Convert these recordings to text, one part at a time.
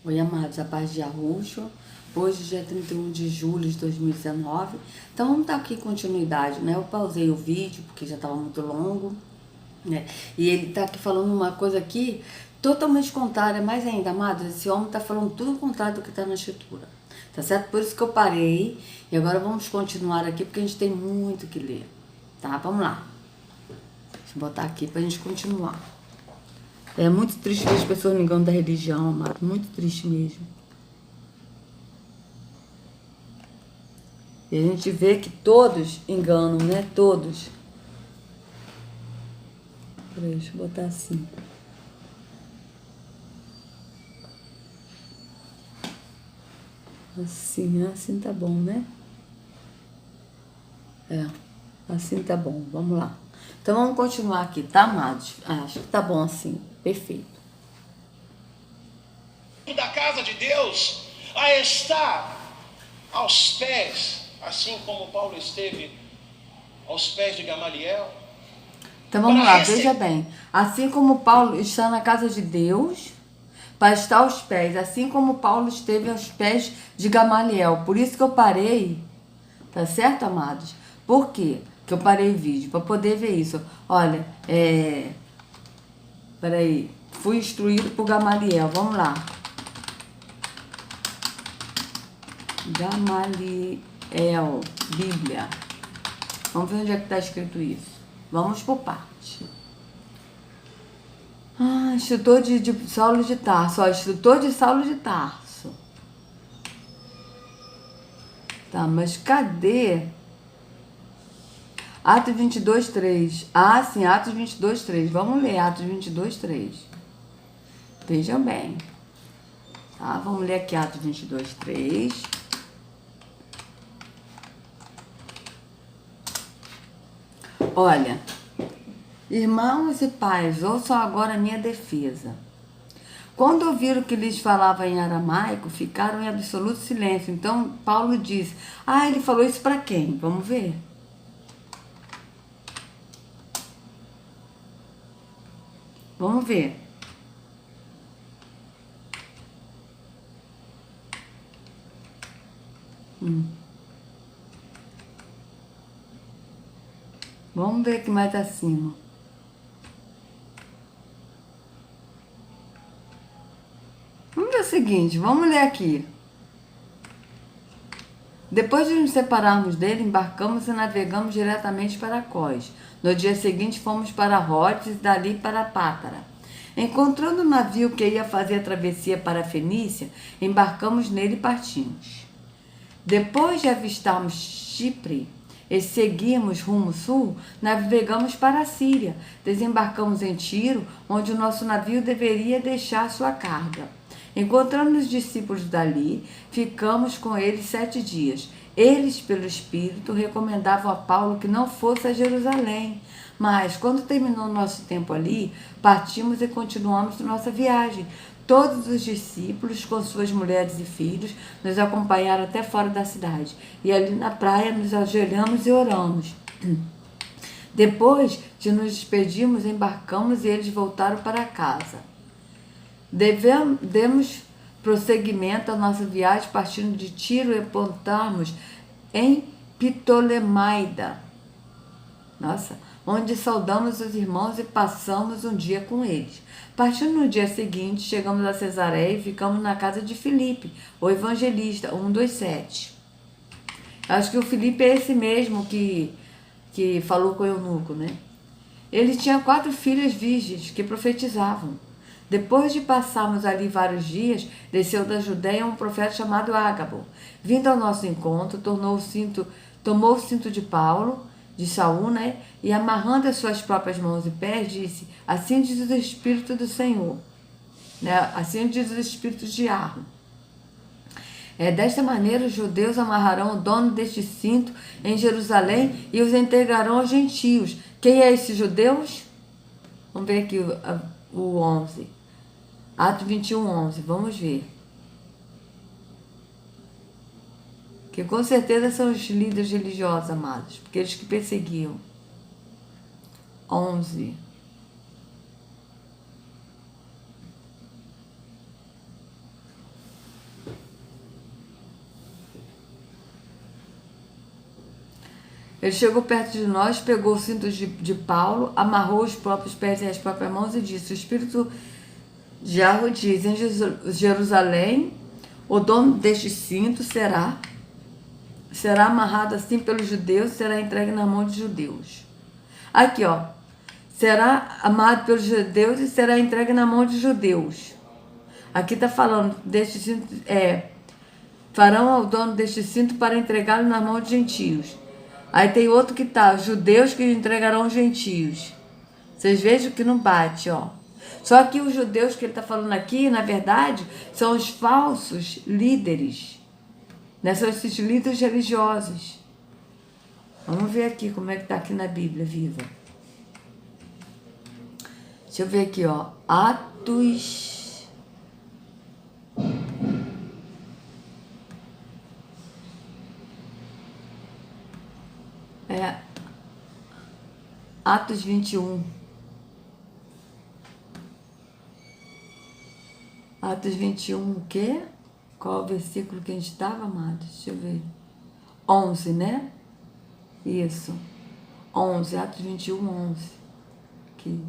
Oi, amados, a paz de Arruxo. Hoje, dia 31 de julho de 2019. Então, vamos dar aqui continuidade, né? Eu pausei o vídeo porque já estava muito longo, né? E ele está aqui falando uma coisa aqui totalmente contrária, mais ainda, amados, esse homem está falando tudo o contrário do que está na escritura. Tá certo? Por isso que eu parei. E agora vamos continuar aqui porque a gente tem muito que ler. Tá? Vamos lá. Deixa eu botar aqui pra gente continuar. É muito triste ver as pessoas negando da religião, amado. Muito triste mesmo. E a gente vê que todos enganam, né? Todos. Peraí, deixa eu botar assim. Assim tá bom, né? É, assim tá bom. Vamos lá. Então vamos continuar aqui, tá, amados? Acho que tá bom assim. Perfeito. Da casa de Deus a estar aos pés, assim como Paulo esteve aos pés de Gamaliel. Então vamos lá, veja bem. Assim como Paulo está na casa de Deus, para estar aos pés, assim como Paulo esteve aos pés de Gamaliel. Por isso que eu parei, tá certo, amados? Por quê que eu parei o vídeo? Para poder ver isso. Olha, peraí, fui instruído por Gamaliel, vamos lá. Gamaliel, Bíblia. Vamos ver onde é que está escrito isso. Vamos por parte. Instrutor de Saulo de Tarso. Ó, instrutor de Saulo de Tarso. Tá, mas cadê? Atos 22, 3. Ah, sim, Atos 22, 3. Vamos ler Atos 22, 3. Vejam bem. Tá, vamos ler aqui Atos 22, 3. Olha, irmãos e pais, ouçam agora a minha defesa. Quando ouviram que lhes falava em aramaico, ficaram em absoluto silêncio. Então, Paulo diz, ele falou isso para quem? Vamos ver. Vamos ver. Vamos ver aqui mais acima. Vamos ver o seguinte, vamos ler aqui. Depois de nos separarmos dele, embarcamos e navegamos diretamente para Cós. No dia seguinte, fomos para Rhodes e dali para Pátara. Encontrando o navio que ia fazer a travessia para a Fenícia, embarcamos nele e partimos. Depois de avistarmos Chipre e seguirmos rumo sul, navegamos para a Síria. Desembarcamos em Tiro, onde o nosso navio deveria deixar sua carga. Encontrando os discípulos dali, ficamos com eles 7 dias. Eles, pelo Espírito, recomendavam a Paulo que não fosse a Jerusalém. Mas, quando terminou nosso tempo ali, partimos e continuamos nossa viagem. Todos os discípulos, com suas mulheres e filhos, nos acompanharam até fora da cidade. E ali na praia nos ajoelhamos e oramos. Depois de nos despedirmos, embarcamos e eles voltaram para casa. Demos prosseguimento à nossa viagem, partindo de Tiro e apontarmos em Ptolemaida. Onde saudamos os irmãos e passamos um dia com eles. Partindo no dia seguinte, chegamos a Cesareia e ficamos na casa de Filipe, o evangelista, 127. Acho que o Filipe é esse mesmo que falou com o eunuco, né? Ele tinha 4 filhas virgens que profetizavam. Depois de passarmos ali vários dias, desceu da Judéia um profeta chamado Ágabo. Vindo ao nosso encontro, tomou o cinto de Paulo, de Saul, né? E amarrando as suas próprias mãos e pés, disse, assim diz o Espírito do Senhor, né? Assim diz o Espírito de Arro. Desta maneira, os judeus amarrarão o dono deste cinto em Jerusalém e os entregarão aos gentios. Quem é esses judeus? Vamos ver aqui o 11. Atos 21, 11. Vamos ver. Que com certeza são os líderes religiosos, amados, porque eles que perseguiam. 11. Ele chegou perto de nós, pegou o cinto de Paulo, amarrou os próprios pés e as próprias mãos e disse: o Espírito de Yahweh diz: em Jerusalém, o dono deste cinto será amarrado assim pelos judeus, será entregue na mão de judeus. Aqui, ó. Será amarrado pelos judeus e será entregue na mão de judeus. Aqui está falando deste cinto, farão ao dono deste cinto para entregá-lo na mão de gentios. Aí tem outro que tá, judeus que entregarão aos gentios. Vocês vejam que não bate, ó. Só que os judeus que ele está falando aqui, na verdade, são os falsos líderes. Né? São esses líderes religiosos. Vamos ver aqui como é que está aqui na Bíblia Viva. Deixa eu ver aqui, ó. Atos... Atos 21. Atos 21, o quê? Qual é o versículo que a gente estava, amados? Deixa eu ver. 11, né? Isso. 11, Atos 21, 11. Aqui.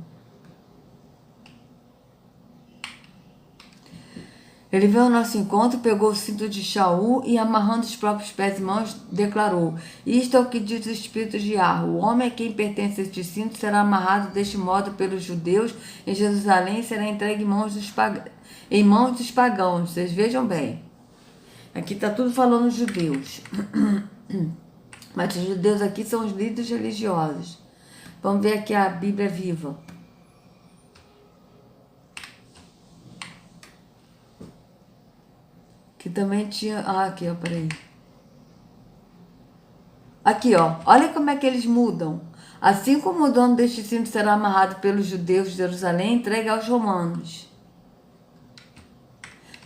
Ele veio ao nosso encontro, pegou o cinto de Shaul e, amarrando os próprios pés e mãos, declarou: isto é o que diz o Espírito de Yahweh. O homem a quem pertence este cinto será amarrado deste modo pelos judeus em Jerusalém e será entregue em mãos dos pagãos. Vocês vejam bem. Aqui está tudo falando judeus. Mas os judeus aqui são os líderes religiosos. Vamos ver aqui a Bíblia Viva. Que também tinha... aqui, ó, peraí. Aqui, ó. Olha como é que eles mudam. Assim como o dono deste cinto será amarrado pelos judeus de Jerusalém, entregue aos romanos.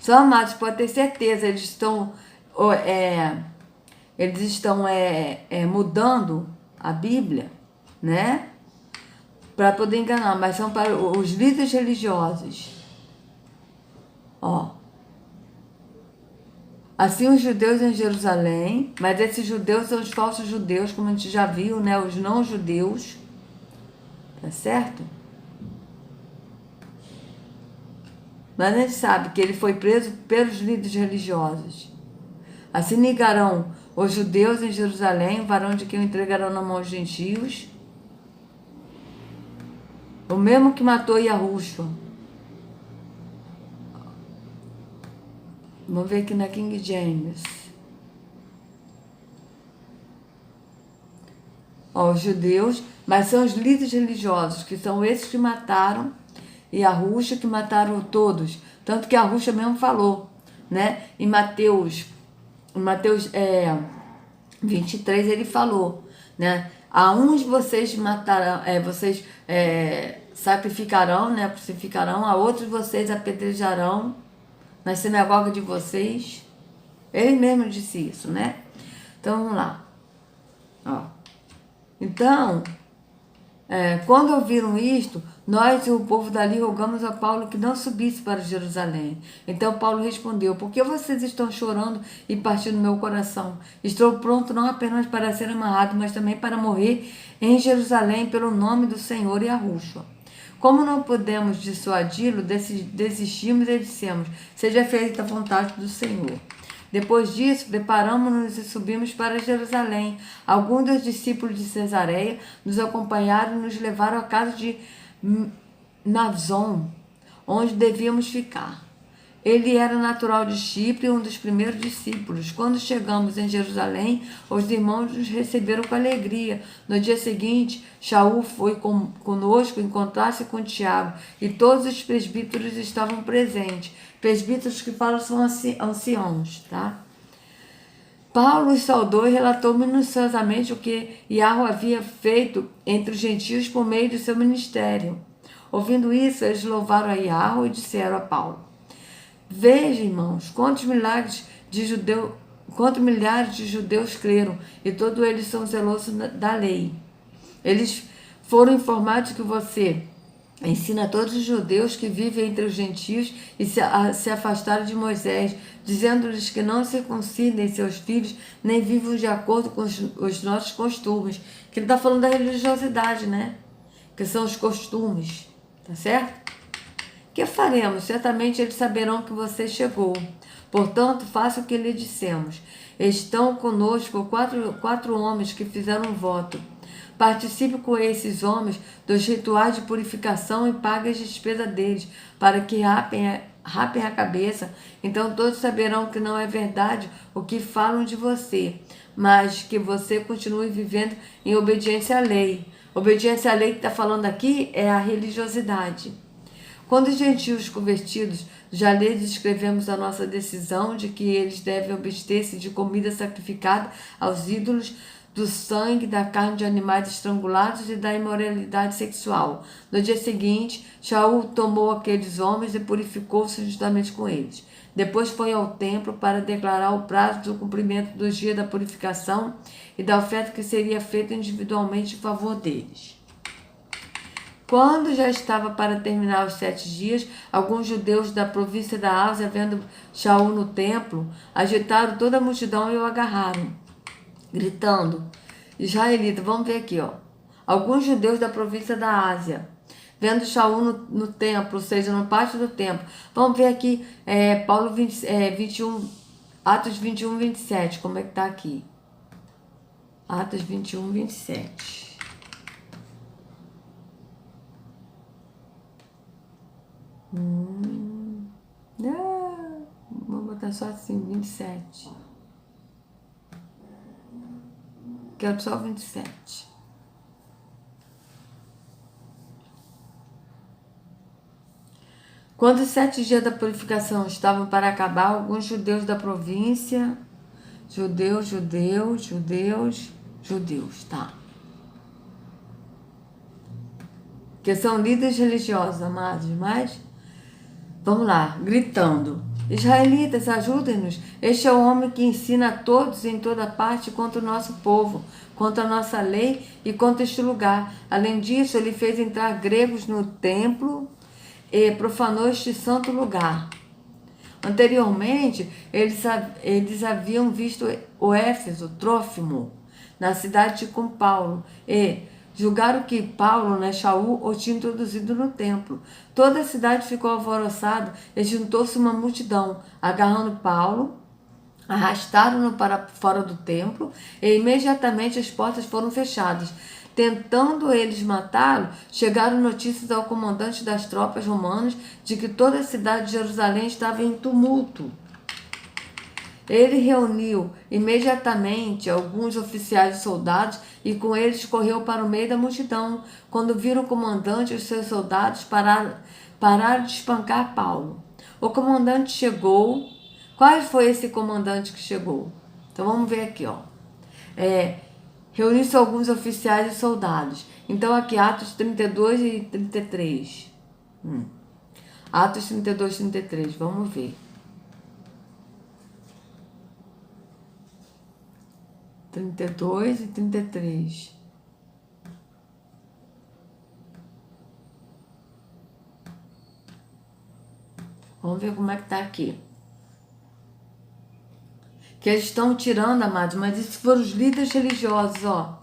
Só, amados, pode ter certeza, eles estão mudando a Bíblia, né? Para poder enganar, mas são para os líderes religiosos. Ó. Assim os judeus em Jerusalém, mas esses judeus são os falsos judeus, como a gente já viu, né? Os não judeus, tá certo? Mas a gente sabe que ele foi preso pelos líderes religiosos. Assim negarão os judeus em Jerusalém, o varão de quem o entregarão na mão dos gentios, o mesmo que matou Yahushua. Vamos ver aqui na King James. Ó, os judeus, mas são os líderes religiosos, que são esses que mataram Yahushua, que mataram todos. Tanto que Yahushua mesmo falou, né? Em Mateus 23 ele falou, né? A uns vocês matarão, sacrificarão, né? Crucificarão, a outros vocês apedrejarão na sinagoga de vocês. Ele mesmo disse isso, né? Então, vamos lá. Ó. Então, quando ouviram isto, nós e o povo dali rogamos a Paulo que não subisse para Jerusalém. Então Paulo respondeu: por que vocês estão chorando e partindo meu coração? Estou pronto não apenas para ser amarrado, mas também para morrer em Jerusalém pelo nome do Senhor Yahushua. Como não podemos dissuadi-lo, desistimos e dissemos: seja feita a vontade do Senhor. Depois disso, preparamos-nos e subimos para Jerusalém. Alguns dos discípulos de Cesareia nos acompanharam e nos levaram à casa de Mnasson, onde devíamos ficar. Ele era natural de Chipre, um dos primeiros discípulos. Quando chegamos em Jerusalém, os irmãos nos receberam com alegria. No dia seguinte, Shaul foi conosco encontrar-se com Tiago, e todos os presbíteros estavam presentes. Presbíteros que falam são anciãos, tá? Paulo os saudou e relatou minuciosamente o que Yahweh havia feito entre os gentios por meio do seu ministério. Ouvindo isso, eles louvaram a Yahweh e disseram a Paulo: veja, irmãos, quantos milhares de judeus creram, e todos eles são zelosos da lei. Eles foram informados que você Ensina a todos os judeus que vivem entre os gentios e se afastaram de Moisés, dizendo-lhes que não circuncidem seus filhos, nem vivam de acordo com os nossos costumes. Que ele está falando da religiosidade, né? Que são os costumes, tá certo? Que faremos? Certamente eles saberão que você chegou. Portanto, faça o que lhe dissemos. Estão conosco quatro homens que fizeram um voto. Participe com esses homens dos rituais de purificação e pague as despesas deles, para que rapem a cabeça. Então todos saberão que não é verdade o que falam de você, mas que você continue vivendo em obediência à lei. Obediência à lei que está falando aqui é a religiosidade. Quando os gentios convertidos, já lhes escrevemos a nossa decisão de que eles devem abster-se de comida sacrificada aos ídolos, do sangue, da carne de animais estrangulados e da imoralidade sexual. No dia seguinte, Shaul tomou aqueles homens e purificou-se juntamente com eles. Depois foi ao templo para declarar o prazo do cumprimento dos dias da purificação e da oferta que seria feita individualmente em favor deles. Quando já estava para terminar os 7 dias, alguns judeus da província da Ásia, vendo Shaul no templo, agitaram toda a multidão e o agarraram, gritando: Israelita, vamos ver aqui, ó. Alguns judeus da província da Ásia, vendo Shaul no templo, ou seja, no pátio do templo. Vamos ver aqui, Paulo 21, Atos 21, 27, como é que está aqui? Atos 21, 27. Vou botar só assim, 27. Quero só 27. Quando os 7 dias da purificação estavam para acabar, alguns judeus da província, judeus, tá? Que são líderes religiosos, amados, mas vamos lá, gritando: Israelitas, ajudem-nos. Este é o homem que ensina a todos em toda parte contra o nosso povo, contra a nossa lei e contra este lugar. Além disso, ele fez entrar gregos no templo e profanou este santo lugar. Anteriormente, eles haviam visto o Éfeso, Trófimo, na cidade com Paulo, e julgaram que Paulo, Shaul, o tinha introduzido no templo. Toda a cidade ficou alvoroçada e juntou-se uma multidão, agarrando Paulo, arrastaram-no para fora do templo e imediatamente as portas foram fechadas. Tentando eles matá-lo, chegaram notícias ao comandante das tropas romanas de que toda a cidade de Jerusalém estava em tumulto. Ele reuniu imediatamente alguns oficiais e soldados e com eles correu para o meio da multidão. Quando viram o comandante e os seus soldados, pararam de espancar Paulo. O comandante chegou. Qual foi esse comandante que chegou? Então vamos ver aqui, ó. Reuniu-se alguns oficiais e soldados. Então aqui Atos 32 e 33. Atos 32 e 33, vamos ver. 32 e 33. Vamos ver como é que tá aqui. Que eles estão tirando, amados, mas isso foram os líderes religiosos, ó.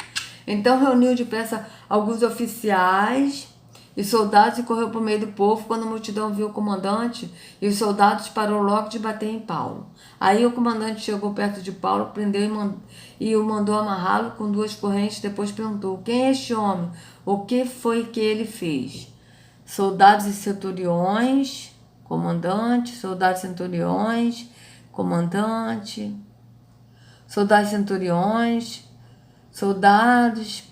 Então reuniu depressa alguns oficiais e soldados e correu por meio do povo. Quando a multidão viu o comandante e os soldados, parou logo de bater em Paulo. Aí o comandante chegou perto de Paulo, prendeu e o mandou amarrá-lo com 2 correntes. Depois perguntou: quem é este homem? O que foi que ele fez? Soldados e centuriões, comandante, soldados e centuriões, comandante, soldados e centuriões, soldados.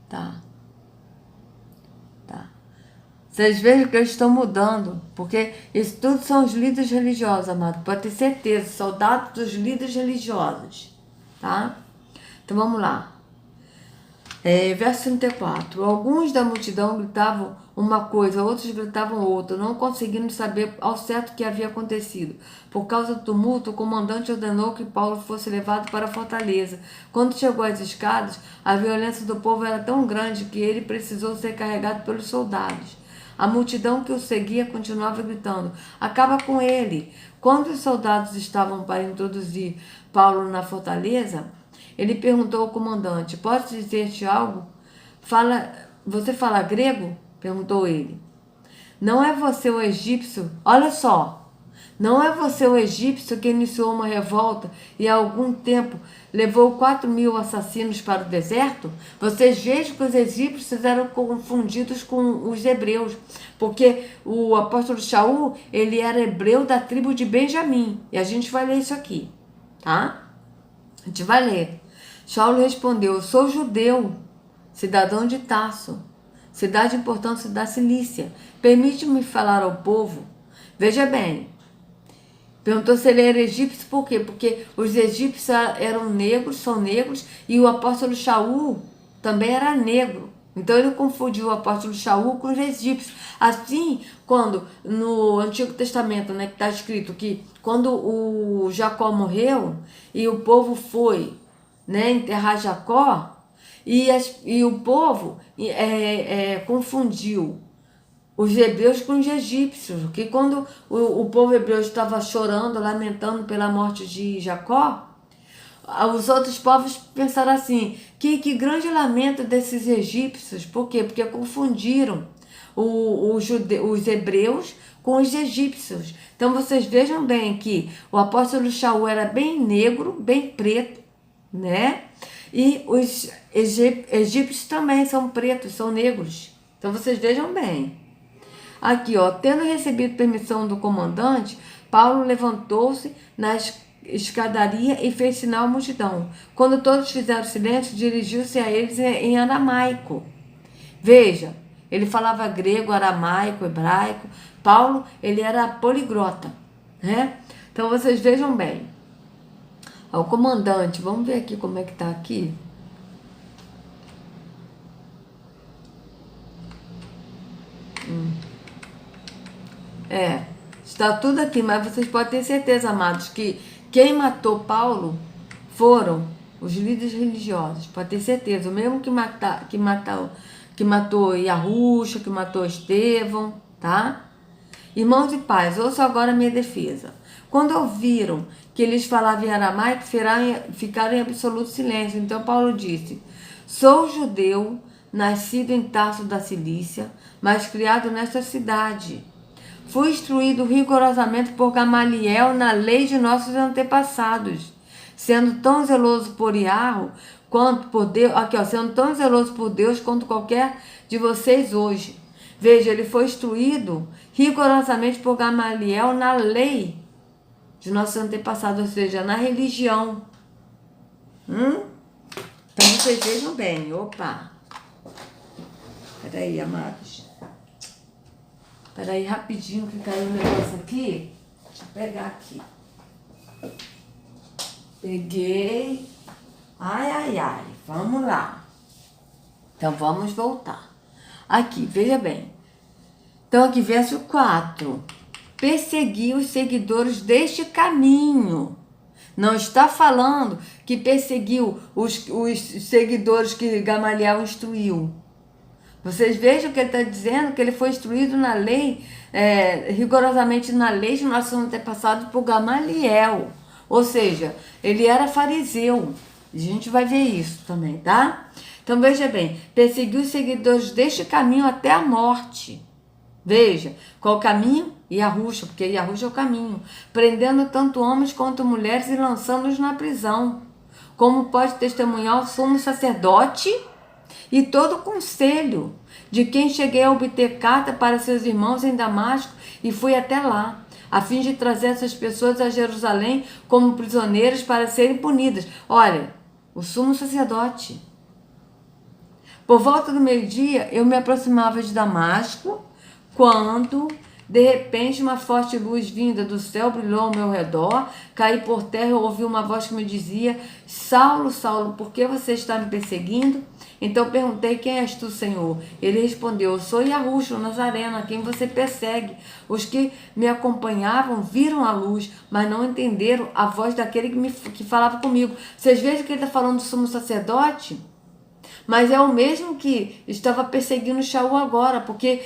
Tá. Vocês vejam que eles estão mudando, porque isso tudo são os líderes religiosos, amado. Pode ter certeza, soldados dos líderes religiosos, tá? Então vamos lá. Verso 34. Alguns da multidão gritavam uma coisa, outros gritavam outra, não conseguindo saber ao certo o que havia acontecido. Por causa do tumulto, o comandante ordenou que Paulo fosse levado para a fortaleza. Quando chegou às escadas, a violência do povo era tão grande que ele precisou ser carregado pelos soldados. A multidão que o seguia continuava gritando: acaba com ele! Quando os soldados estavam para introduzir Paulo na fortaleza, ele perguntou ao comandante: posso dizer-te algo? Você fala grego? Perguntou ele. Não é você o egípcio? Olha só. Não é você o egípcio que iniciou uma revolta e há algum tempo levou 4.000 assassinos para o deserto? Vocês vejam que os egípcios eram confundidos com os hebreus, porque o apóstolo Shaul, ele era hebreu da tribo de Benjamim. E a gente vai ler isso aqui, tá? A gente vai ler. Shaul respondeu: eu sou judeu, cidadão de Tarso, cidade importante da Cilícia. Permite-me falar ao povo. Veja bem, perguntou se ele era egípcio, por quê? Porque os egípcios eram negros, são negros, e o apóstolo Shaul também era negro. Então ele confundiu o apóstolo Shaul com os egípcios. Assim, quando no Antigo Testamento, né, que está escrito que quando o Jacó morreu e o povo foi, né, enterrar Jacó, e o povo confundiu os hebreus com os egípcios, que quando o povo hebreu estava chorando, lamentando pela morte de Jacó, os outros povos pensaram assim: que grande lamento desses egípcios. Por quê? Porque confundiram os hebreus com os egípcios. Então vocês vejam bem que o apóstolo Shaul era bem negro, bem preto, né? E os egípcios também são pretos, são negros. Então vocês vejam bem. Aqui, ó, tendo recebido permissão do comandante, Paulo levantou-se na escadaria e fez sinal à multidão. Quando todos fizeram silêncio, dirigiu-se a eles em aramaico. Veja, ele falava grego, aramaico, hebraico. Paulo, ele era poliglota, né? Então vocês vejam bem. O comandante, vamos ver aqui como é que tá aqui. Está tudo aqui, mas vocês podem ter certeza, amados, que quem matou Paulo foram os líderes religiosos. Pode ter certeza, o mesmo que matou Yahusha, que matou Estevão, tá? Irmãos e pais, ouçam agora a minha defesa. Quando ouviram que eles falavam em aramaico, ficaram em absoluto silêncio. Então Paulo disse: sou judeu, nascido em Tarso da Cilícia, mas criado nesta cidade. Fui instruído rigorosamente por Gamaliel na lei de nossos antepassados, sendo tão zeloso por Iarro quanto por Deus, sendo tão zeloso por Deus quanto qualquer de vocês hoje. Veja, ele foi instruído rigorosamente por Gamaliel na lei de nossos antepassados, ou seja, na religião. Então vocês vejam bem. Opa! Peraí, amados. Peraí, rapidinho que caiu um negócio aqui. Deixa eu pegar aqui. Peguei. Ai. Vamos lá. Então, vamos voltar. Aqui, veja bem. Então, aqui, verso 4. Persegui os seguidores deste caminho. Não está falando que perseguiu os seguidores que Gamaliel instruiu. Vocês vejam que ele está dizendo que ele foi instruído na lei, rigorosamente na lei de nossos antepassados por Gamaliel. Ou seja, ele era fariseu. A gente vai ver isso também, tá? Então veja bem, perseguiu os seguidores deste caminho até a morte. Veja, qual o caminho? Yahusha, porque Yahusha é o caminho. Prendendo tanto homens quanto mulheres e lançando-os na prisão. Como pode testemunhar o sumo sacerdote e todo o conselho, de quem cheguei a obter carta para seus irmãos em Damasco e fui até lá, a fim de trazer essas pessoas a Jerusalém como prisioneiras para serem punidas. Olha, o sumo sacerdote. Por volta do meio-dia, eu me aproximava de Damasco, quando De repente, uma forte luz vinda do céu brilhou ao meu redor. Caí por terra e ouvi uma voz que me dizia: Saulo, Saulo, por que você está me perseguindo? Então perguntei: quem és tu, Senhor? Ele respondeu: eu sou Yahushua, o Nazareno, a quem você persegue. Os que me acompanhavam viram a luz, mas não entenderam a voz daquele que falava comigo. Vocês vejam que ele está falando do sumo sacerdote? Mas é o mesmo que estava perseguindo Shaul agora, porque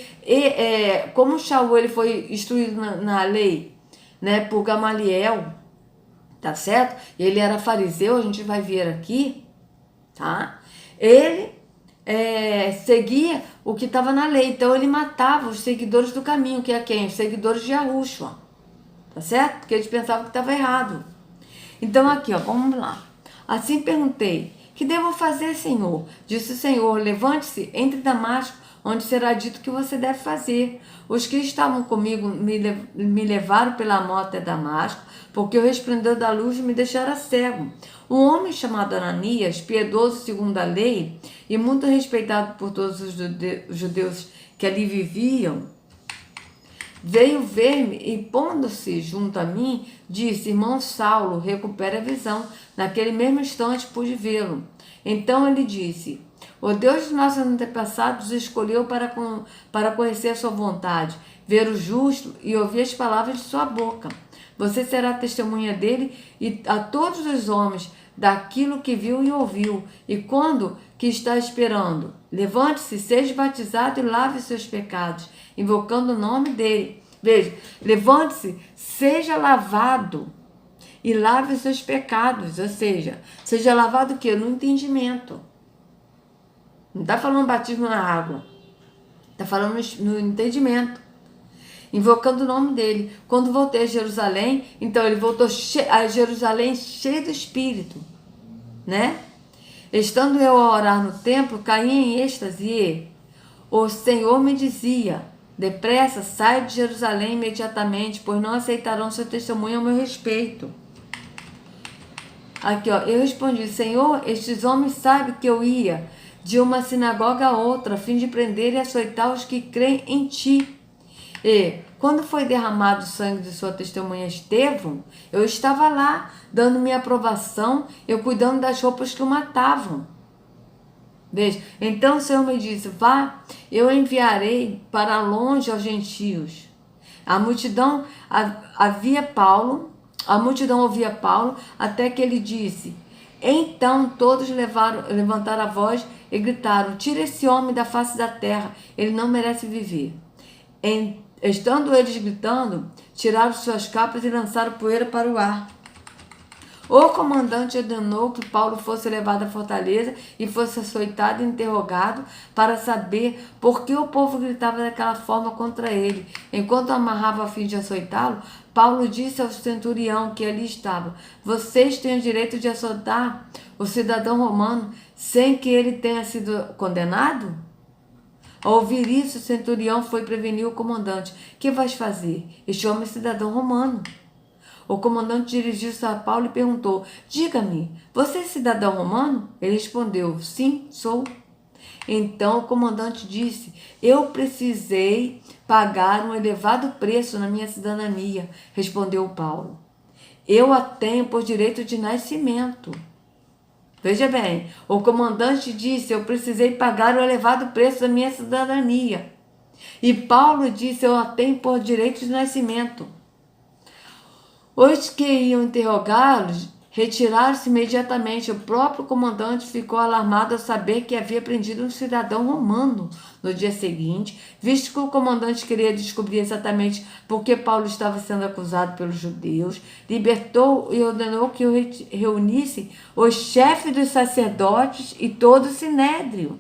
como Shaul ele foi instruído na lei, né, por Gamaliel, tá certo? Ele era fariseu, a gente vai ver aqui, tá? Ele seguia o que estava na lei, então ele matava os seguidores do caminho, que é quem? Os seguidores de Yahushua, tá certo? Porque eles pensavam que estava errado. Então aqui, ó, vamos lá. Assim perguntei: que devo fazer, Senhor? Disse o Senhor: levante-se, entre Damasco, onde será dito que você deve fazer. Os que estavam comigo me levaram pela mão até Damasco, porque o resplendor da luz me deixara cego. Um homem chamado Ananias, piedoso segundo a lei e muito respeitado por todos os judeus que ali viviam, veio ver-me e, pondo-se junto a mim, disse: irmão Saulo, recupere a visão. Naquele mesmo instante pude vê-lo. Então ele disse: o Deus dos nossos antepassados escolheu para conhecer a sua vontade, ver o justo e ouvir as palavras de sua boca. Você será testemunha dele e a todos os homens daquilo que viu e ouviu. E quando que está esperando? Levante-se, seja batizado e lave seus pecados, invocando o nome dele. Veja, levante-se, seja lavado e lave seus pecados, ou seja lavado o quê? No entendimento. Não está falando batismo na água, está falando no entendimento. Invocando o nome dele. Quando voltei a Jerusalém, então ele voltou a Jerusalém cheio do Espírito, né? Estando eu a orar no templo, caí em êxtase e o Senhor me dizia: depressa, saia de Jerusalém imediatamente, pois não aceitarão seu testemunho ao meu respeito. Aqui, ó, eu respondi: Senhor, estes homens sabem que eu ia de uma sinagoga a outra, a fim de prender e açoitar os que creem em ti. E quando foi derramado o sangue de sua testemunha Estevão, eu estava lá, dando minha aprovação, eu cuidando das roupas que o matavam. Veja, então o Senhor me disse: vá, eu enviarei para longe aos gentios. A multidão ouvia Paulo, até que ele disse. Então todos levantaram a voz e gritaram: tira esse homem da face da terra, ele não merece viver. Estando eles gritando, tiraram suas capas e lançaram poeira para o ar. O comandante ordenou que Paulo fosse levado à fortaleza e fosse açoitado e interrogado para saber por que o povo gritava daquela forma contra ele. Enquanto amarrava a fim de açoitá-lo, Paulo disse ao centurião que ali estava: vocês têm o direito de açoitar o cidadão romano sem que ele tenha sido condenado? Ao ouvir isso, o centurião foi prevenir o comandante: que vais fazer? Este homem é cidadão romano. O comandante dirigiu-se a Paulo e perguntou: diga-me, você é cidadão romano? Ele respondeu: sim, sou. Então o comandante disse: eu precisei pagar um elevado preço na minha cidadania. Respondeu Paulo: eu a tenho por direito de nascimento. Veja bem, o comandante disse: eu precisei pagar o elevado preço da minha cidadania. E Paulo disse: eu a tenho por direito de nascimento. Os que iam interrogá-los retiraram-se imediatamente. O próprio comandante ficou alarmado ao saber que havia prendido um cidadão romano. No dia seguinte, visto que o comandante queria descobrir exatamente por que Paulo estava sendo acusado pelos judeus, libertou e ordenou que reunisse os chefes dos sacerdotes e todo o sinédrio.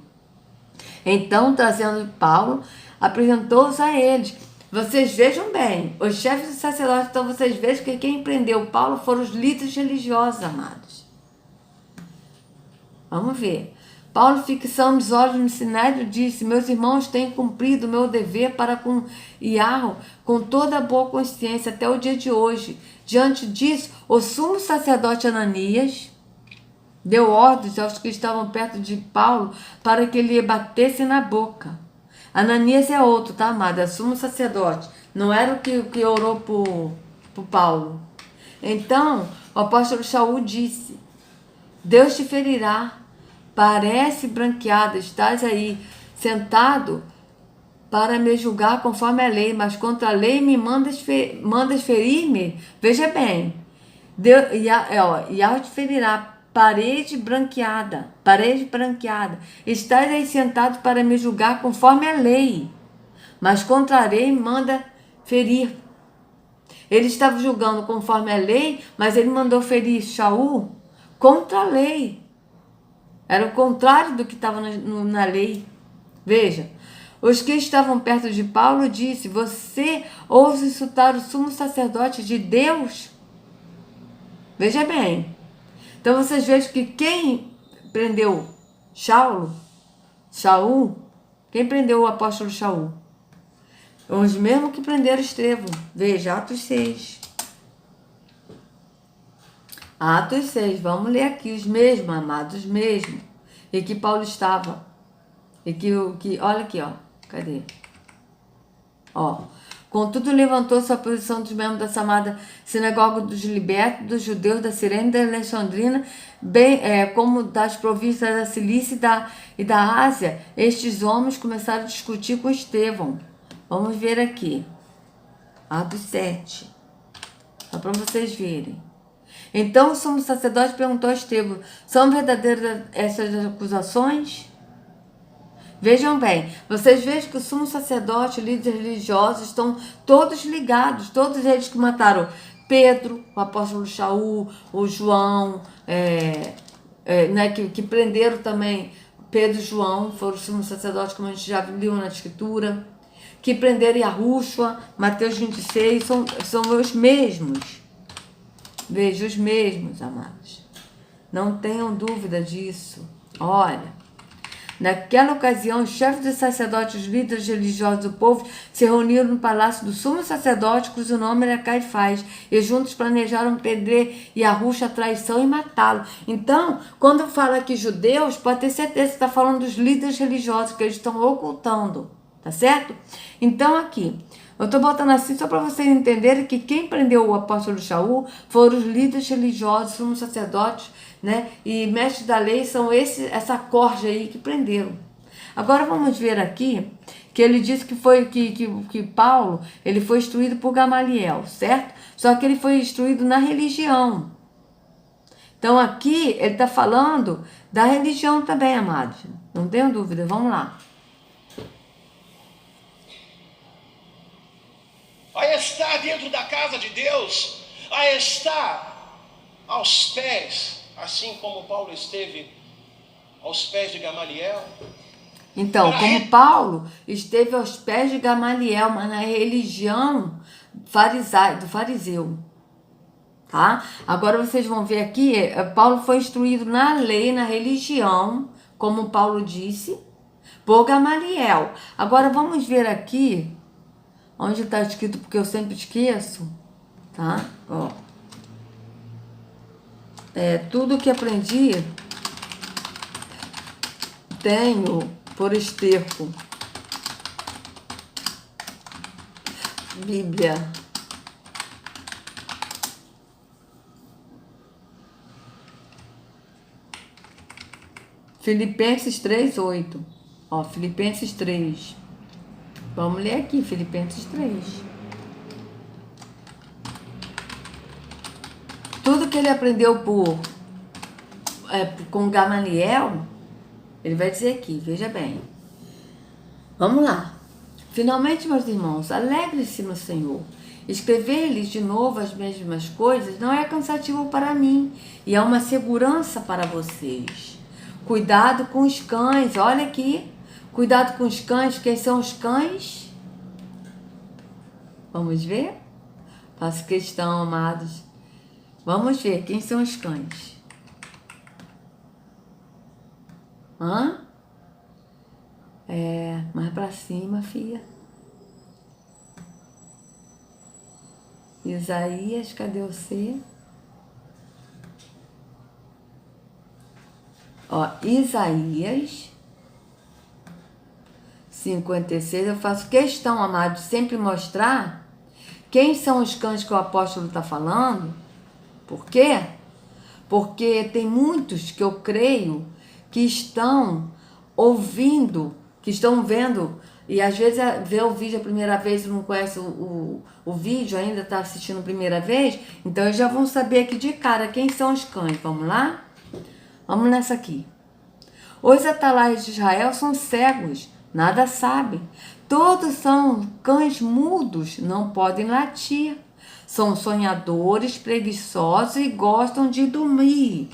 Então, trazendo Paulo, apresentou-os a eles. Vocês vejam bem, os chefes dos sacerdotes, então vocês vejam que quem prendeu Paulo foram os líderes religiosos, amados. Vamos ver. Paulo, fixando os olhos no sinédrio, disse: meus irmãos, têm cumprido o meu dever para com Iarro com toda a boa consciência até o dia de hoje. Diante disso, o sumo sacerdote Ananias deu ordens aos que estavam perto de Paulo para que lhe batessem na boca. Ananias é outro, tá, amado? É sumo sacerdote. Não era o que orou por Paulo. Então, o apóstolo Shaul disse: Deus te ferirá, parece branqueada, estás aí sentado para me julgar conforme a lei, mas contra a lei me mandas ferir-me. Veja bem, Deus, e ao te ferirá, parede branqueada, estás aí sentado para me julgar conforme a lei, mas contra a lei me manda ferir. Ele estava julgando conforme a lei, mas ele mandou ferir Shaul contra a lei. Era o contrário do que estava na lei. Veja, os que estavam perto de Paulo disse: você ousa insultar o sumo sacerdote de Deus? Veja bem. Então vocês vejam que quem prendeu Shaul, quem prendeu o apóstolo Shaul? Os mesmos que prenderam Estevão. Veja, Atos 6. Atos 6, vamos ler aqui, os mesmos, amados, os mesmos. E que Paulo estava. E que olha aqui, ó. Cadê? Ó. Contudo, levantou-se a posição dos membros da chamada Sinagoga dos Libertos, dos judeus da Cirene e da Alexandrina, bem como das províncias da Cilícia e da Ásia. Estes homens começaram a discutir com Estevão. Vamos ver aqui. Atos 7. Só para vocês verem. Então o sumo sacerdote perguntou a Estevão: são verdadeiras essas acusações? Vejam bem, vocês vejam que o sumo sacerdote, líderes religiosos, estão todos ligados, todos eles que mataram Pedro, o apóstolo Shaul, o João, né, que prenderam também Pedro e João, foram os sumos sacerdotes, como a gente já viu na escritura, que prenderam Yahushua, Mateus 26, são os mesmos. Veja, os mesmos, amados. Não tenham dúvida disso. Olha, naquela ocasião, os chefes dos sacerdotes, os líderes religiosos do povo, se reuniram no palácio do sumo sacerdote, cujo nome era Caifás, e juntos planejaram prender Yahushua a traição e matá-lo. Então, quando fala aqui judeus, pode ter certeza que está falando dos líderes religiosos, que eles estão ocultando, tá certo? Então, aqui, eu estou botando assim só para vocês entenderem que quem prendeu o apóstolo Shaul foram os líderes religiosos, sumos sacerdotes, né? E mestres da lei são essa corja aí que prenderam. Agora vamos ver aqui que ele disse que Paulo ele foi instruído por Gamaliel, certo? Só que ele foi instruído na religião. Então aqui ele está falando da religião também, amados. Não tenho dúvida, vamos lá. A estar dentro da casa de Deus, a estar aos pés, assim como Paulo esteve aos pés de Gamaliel. Então, como Paulo esteve aos pés de Gamaliel, mas na religião do fariseu, tá? Agora vocês vão ver aqui, Paulo foi instruído na lei, na religião, como Paulo disse, por Gamaliel. Agora vamos ver aqui, onde está escrito, porque eu sempre esqueço, tá? Ó. Tudo que aprendi tenho por esterco. Bíblia. Filipenses 3:8. Ó, Filipenses 3. Vamos ler aqui, Filipenses 3. Tudo que ele aprendeu com Gamaliel, ele vai dizer aqui, veja bem. Vamos lá. Finalmente, meus irmãos, alegre-se no Senhor. Escrever-lhes de novo as mesmas coisas não é cansativo para mim e é uma segurança para vocês. Cuidado com os cães, olha aqui. Cuidado com os cães. Quem são os cães? Vamos ver? Faço questão, amados. Vamos ver quem são os cães. Mais pra cima, filha. Isaías, cadê você? Ó, Isaías 56, eu faço questão, amado, de sempre mostrar Quem são os cães que o apóstolo está falando? Por quê? Porque tem muitos que eu creio que estão ouvindo, que estão vendo, e às vezes vê o vídeo a primeira vez e não conhece o vídeo, ainda está assistindo a primeira vez, então eles já vão saber aqui de cara quem são os cães. Vamos lá? Vamos nessa aqui. Os atalaias de Israel são cegos, nada sabem. Todos são cães mudos, não podem latir. São sonhadores, preguiçosos e gostam de dormir.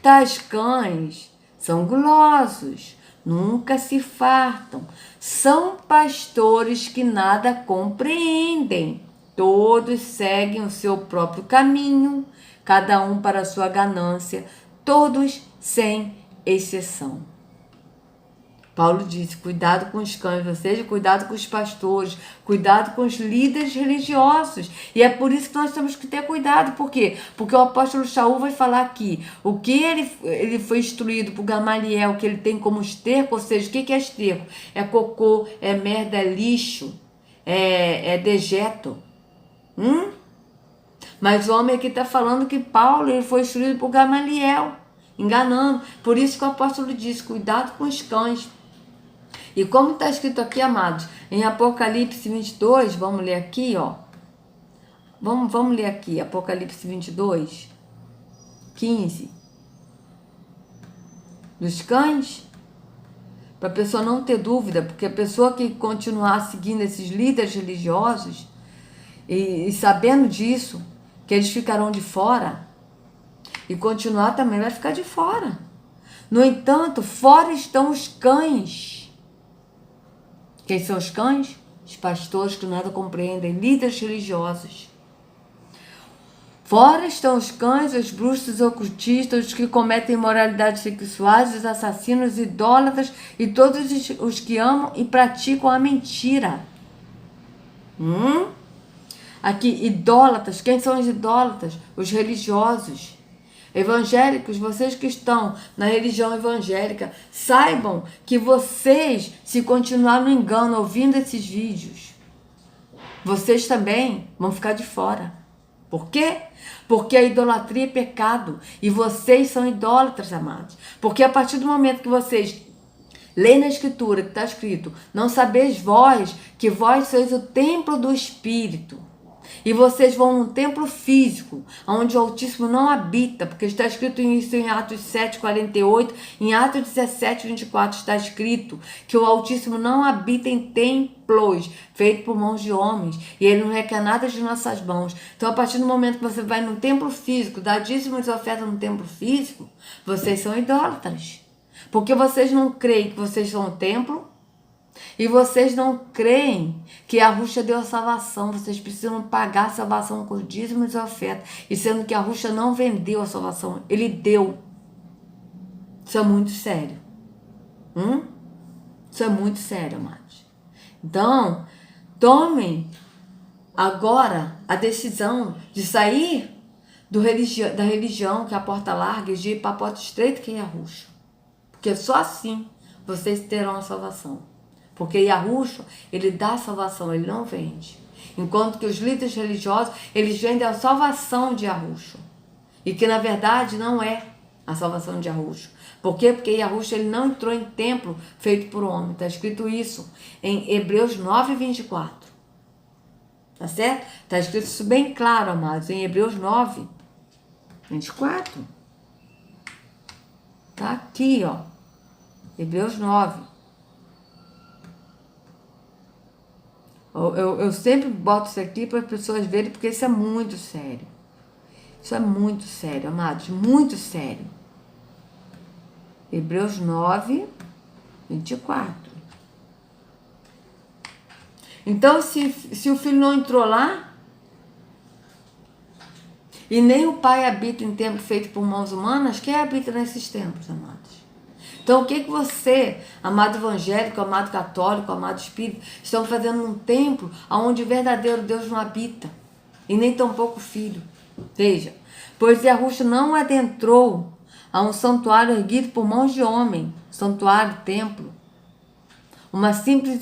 Tais cães são gulosos, nunca se fartam. São pastores que nada compreendem. Todos seguem o seu próprio caminho, cada um para a sua ganância, todos sem exceção. Paulo disse, cuidado com os cães, ou seja, cuidado com os pastores, cuidado com os líderes religiosos. E é por isso que nós temos que ter cuidado. Por quê? Porque o apóstolo Shaul vai falar aqui, o que ele foi instruído por Gamaliel, que ele tem como esterco, ou seja, o que é esterco? É cocô, é merda, é lixo, é dejeto. Mas o homem aqui está falando que Paulo ele foi instruído por Gamaliel, enganando. Por isso que o apóstolo diz, cuidado com os cães. E como está escrito aqui, amados, em Apocalipse 22, vamos ler aqui, ó. Vamos ler aqui, Apocalipse 22, 15. Dos cães, para a pessoa não ter dúvida, porque a pessoa que continuar seguindo esses líderes religiosos e sabendo disso, que eles ficarão de fora, e continuar também vai ficar de fora. No entanto, fora estão os cães. Quem são os cães? Os pastores que nada compreendem, líderes religiosos. Fora estão os cães, os bruxos, os ocultistas, os que cometem imoralidades sexuais, os assassinos, idólatras e todos os que amam e praticam a mentira. Aqui, idólatras. Quem são os idólatras? Os religiosos. Evangélicos, vocês que estão na religião evangélica, saibam que vocês, se continuar no engano ouvindo esses vídeos, vocês também vão ficar de fora. Por quê? Porque a idolatria é pecado e vocês são idólatras, amados. Porque a partir do momento que vocês leem na Escritura que está escrito, não sabeis vós que vós sois o templo do Espírito. E vocês vão num templo físico, onde o Altíssimo não habita, porque está escrito isso em Atos 7, 48, em Atos 17, 24 está escrito que o Altíssimo não habita em templos feitos por mãos de homens, e Ele não requer nada de nossas mãos. Então, a partir do momento que você vai num templo físico, dá dízimos e ofertas no templo físico, vocês são idólatras, porque vocês não creem que vocês são o templo, e vocês não creem que Yahushua deu a salvação. Vocês precisam pagar a salvação com dízimos e ofertas. E sendo que Yahushua não vendeu a salvação, Ele deu. Isso é muito sério. Isso é muito sério, amados. Então, tomem agora a decisão de sair da religião que é a porta larga e de ir para a porta estreita que é Yahushua. Porque só assim vocês terão a salvação. Porque Yahushua, ele dá a salvação, ele não vende. Enquanto que os líderes religiosos, eles vendem a salvação de Yahushua. E que na verdade não é a salvação de Yahushua. Por quê? Porque Yahushua ele não entrou em templo feito por homem. Está escrito isso em Hebreus 9, 24. Tá certo? Está escrito isso bem claro, amados, em Hebreus 9, 24. Tá aqui, ó. Hebreus 9. Eu sempre boto isso aqui para as pessoas verem, porque isso é muito sério. Isso é muito sério, amados, muito sério. Hebreus 9, 24. Então, se o filho não entrou lá, e nem o pai habita em templo feito por mãos humanas, quem habita nesses templos, amados? Então, o que você, amado evangélico, amado católico, amado espírita, estão fazendo num templo onde o verdadeiro Deus não habita, e nem tampouco o Filho? Veja, pois Yahushua não adentrou a um santuário erguido por mãos de homem, santuário, templo, uma simples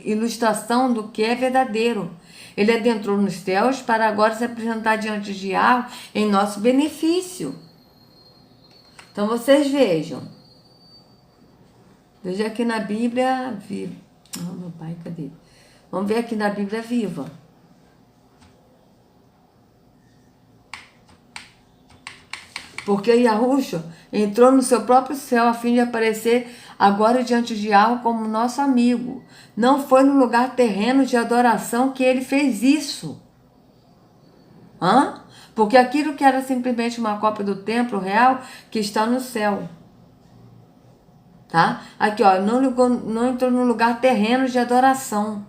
ilustração do que é verdadeiro. ele adentrou nos céus para agora se apresentar diante de Yahweh em nosso benefício. Então vocês vejam. Veja aqui na Bíblia viva. Oh, meu pai, cadê? Vamos ver aqui na Bíblia viva. Porque Yahushua entrou no seu próprio céu a fim de aparecer agora diante de Yahweh como nosso amigo. Não foi no lugar terreno de adoração que ele fez isso. Porque aquilo que era simplesmente uma cópia do templo real que está no céu. Tá? Aqui, ó, não entrou no lugar terreno de adoração.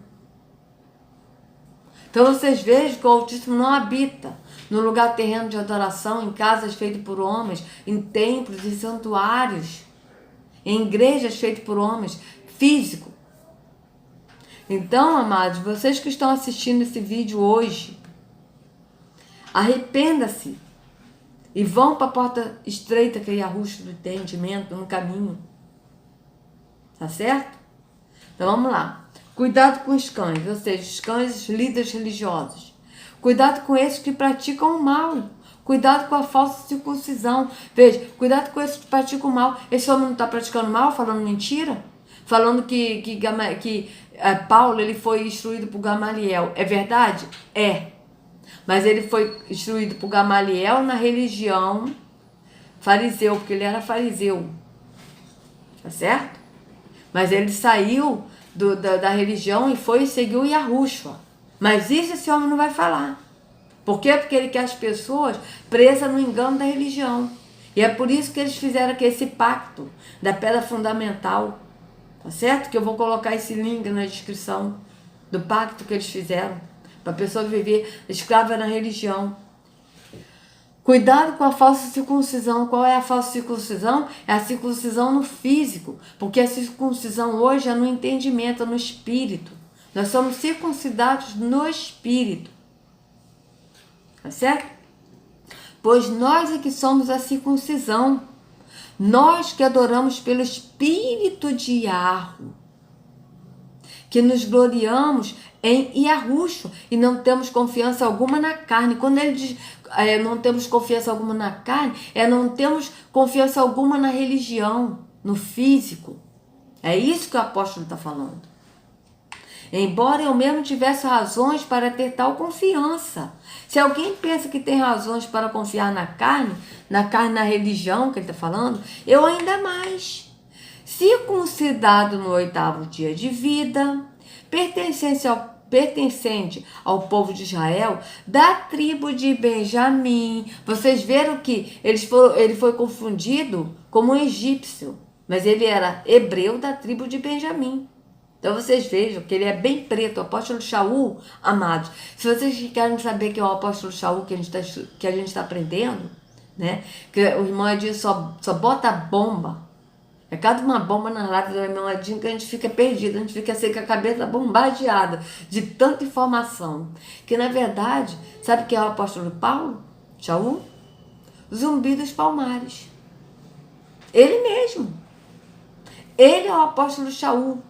Então vocês vejam que o Altíssimo não habita no lugar terreno de adoração, em casas feitas por homens, em templos e santuários, em igrejas feitas por homens, físico. Então, amados, vocês que estão assistindo esse vídeo hoje, arrependa-se e vão para a porta estreita que é Yahushua do entendimento, no caminho. Tá certo? Então vamos lá. Cuidado com os cães, ou seja, os cães líderes religiosos. Cuidado com esses que praticam o mal. Cuidado com a falsa circuncisão. Veja, cuidado com esses que praticam o mal. Esse homem não está praticando mal, falando mentira? Falando que Paulo ele foi instruído por Gamaliel. É verdade? É. Mas ele foi instruído por Gamaliel na religião fariseu, porque ele era fariseu. Tá certo? Mas ele saiu da religião e foi e seguiu Yahushua. Mas isso esse homem não vai falar. Por quê? Porque ele quer as pessoas presas no engano da religião. E é por isso que eles fizeram aqui esse pacto da pedra fundamental. Tá certo? Que eu vou colocar esse link na descrição do pacto que eles fizeram. Para a pessoa viver escrava na religião. Cuidado com a falsa circuncisão. Qual é a falsa circuncisão? É a circuncisão no físico. Porque a circuncisão hoje é no entendimento, é no espírito. Nós somos circuncidados no espírito. Tá certo? Pois nós é que somos a circuncisão. Nós que adoramos pelo espírito de Yahweh. Que nos gloriamos em Yahushua e não temos confiança alguma na carne. Quando ele diz não temos confiança alguma na carne, não temos confiança alguma na religião, no físico. É isso que o apóstolo está falando. Embora eu mesmo tivesse razões para ter tal confiança. Se alguém pensa que tem razões para confiar na carne, na religião que ele está falando, eu ainda mais. Circuncidado no 8º dia de vida, pertencente ao povo de Israel, da tribo de Benjamim. Vocês viram que ele foi confundido como um egípcio, mas ele era hebreu da tribo de Benjamim. Então vocês vejam que ele é bem preto, o apóstolo Shaul, amados. Se vocês querem saber quem é o apóstolo Shaul que a gente está aprendendo, né? Que o irmão Edinho só bota bomba. É cada uma bomba na live do irmão Edinho que a gente fica perdido, a gente fica assim com a cabeça bombardeada de tanta informação. Que na verdade, sabe quem é o apóstolo Paulo? Shaul? Zumbi dos Palmares. Ele mesmo. Ele é o apóstolo Shaul.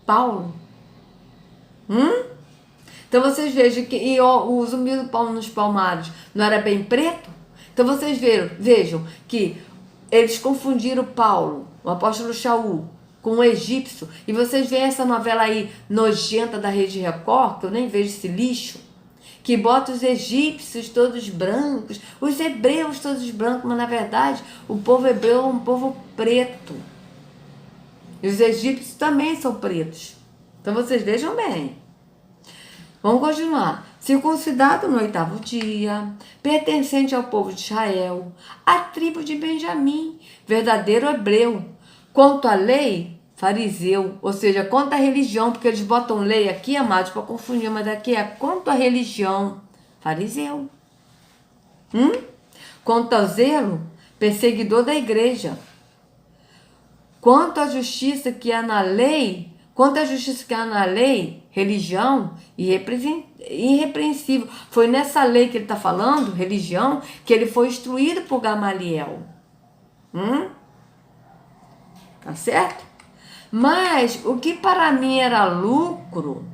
Paulo. Então vocês vejam que o Zumbi dos Palmares não era bem preto? Então vocês vejam que eles confundiram Paulo, o apóstolo Shaul, com o egípcio. E vocês veem essa novela aí nojenta da Rede Record, que eu nem vejo esse lixo, que bota os egípcios todos brancos, os hebreus todos brancos, mas na verdade o povo hebreu é um povo preto. E os egípcios também são pretos. Então vocês vejam bem. Vamos continuar. Circuncidado no 8º dia, pertencente ao povo de Israel, a tribo de Benjamim, verdadeiro hebreu. Quanto à lei, fariseu, ou seja, quanto à religião, porque eles botam lei aqui, amados, para confundir, mas aqui é quanto à religião, fariseu. Quanto ao zelo, perseguidor da igreja. Quanto à justiça que há na lei, religião irrepreensível. Foi nessa lei que ele está falando, religião, que ele foi instruído por Gamaliel. Tá certo? Mas o que para mim era lucro,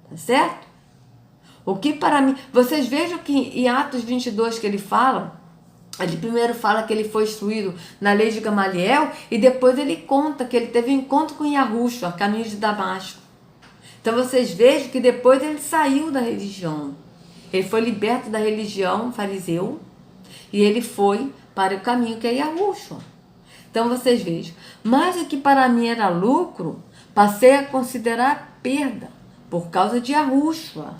Tá certo? O que para mim... Vocês vejam que em Atos 22 que ele fala, ele primeiro fala que ele foi instruído na lei de Gamaliel e depois ele conta que ele teve um encontro com Yahushua, a caminho de Damasco. Então vocês vejam que depois ele saiu da religião. Ele foi liberto da religião fariseu e ele foi para o caminho que é Yahushua. Então vocês vejam, mas o que para mim era lucro, passei a considerar perda por causa de Yahushua.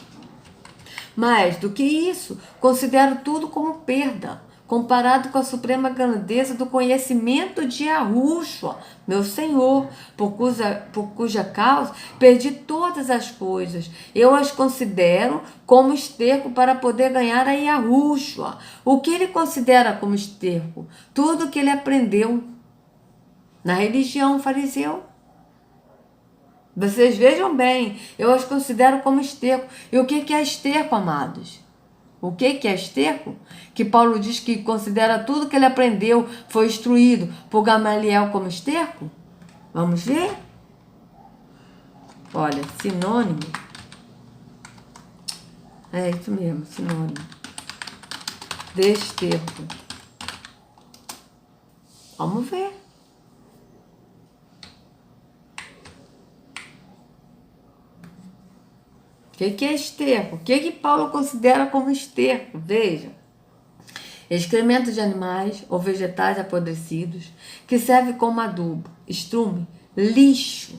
Mais do que isso, considero tudo como perda, comparado com a suprema grandeza do conhecimento de Yahushua, meu Senhor, por cuja causa perdi todas as coisas. Eu as considero como esterco para poder ganhar a Yahushua. O que ele considera como esterco? Tudo que ele aprendeu na religião fariseu. Vocês vejam bem, eu as considero como esterco. E o que é esterco, amados? O que é esterco? Que Paulo diz que considera tudo que ele aprendeu, foi instruído por Gamaliel como esterco? Vamos ver? Olha, sinônimo. É isso mesmo, sinônimo. De esterco. Vamos ver. O que é esterco? O que Paulo considera como esterco? Veja. Excremento de animais ou vegetais apodrecidos que serve como adubo, estrume, lixo,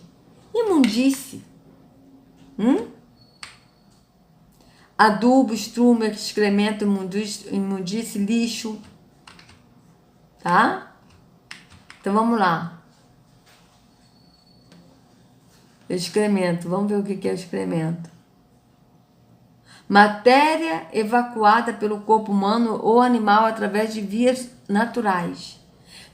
imundície. Adubo, estrume, excremento, imundície, lixo. Tá? Então vamos lá. Excremento. Vamos ver o que é o excremento. Matéria evacuada pelo corpo humano ou animal através de vias naturais.